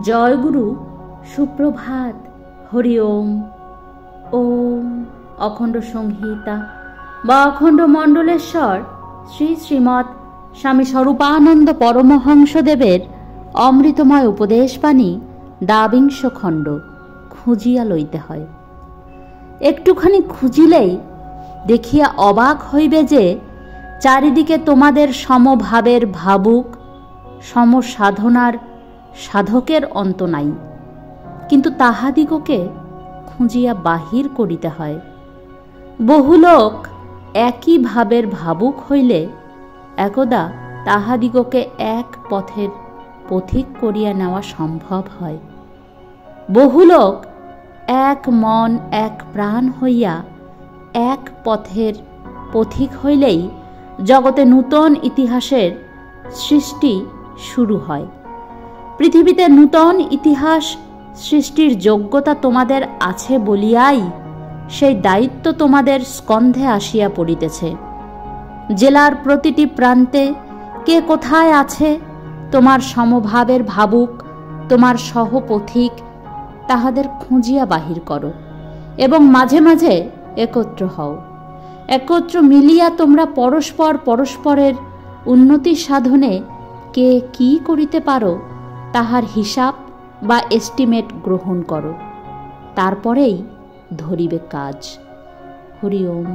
জয় গুরু, সুপ্রভাত, হরি ওম। ওম অখণ্ড সংহিতা বা অখণ্ড মণ্ডলেশ্বর শ্রী শ্রীমৎ স্বামী স্বরূপানন্দ পরমহংসদেবের অমৃতময় উপদেশবাণী দ্বাবিংশ খণ্ড খুঁজিয়া লইতে হয়। একটুখানি খুঁজিলেই দেখিয়া অবাক হইবে যে চারিদিকে তোমাদের সমভাবের ভাবুক সমসাধনার সাধকের অন্ত নাই, কিন্তু তাহাদিগকে খুঁজিয়া বাহির করিতে হয়। বহু লোক একই ভাবের ভাবুক হইলে একদা তাহাদিগকে এক পথের পথিক করিয়া নেওয়া সম্ভব হয়। বহু লোক এক মন এক প্রাণ হইয়া এক পথের পথিক হইলেই জগতে নূতন ইতিহাসের সৃষ্টি শুরু হয়। পৃথিবীতে নূতন ইতিহাস সৃষ্টির যোগ্যতা তোমাদের আছে বলিয়াই সেই দায়িত্ব তোমাদের স্কন্ধে আসিয়া পড়িতেছে। জেলার প্রতিটি প্রান্তে কে কোথায় আছে তোমার সমভাবের ভাবুক, তোমার সহপথিক, তাহাদের খুঁজিয়া বাহির করো এবং মাঝে মাঝে একত্র হও। একত্র মিলিয়া তোমরা পরস্পর পরস্পরের উন্নতি সাধনে কে কি করিতে পারো তাহার হিসাব বা এস্টিমেট গ্রহণ করো, তারপরেই ধরিবে কাজ। হরি ওম।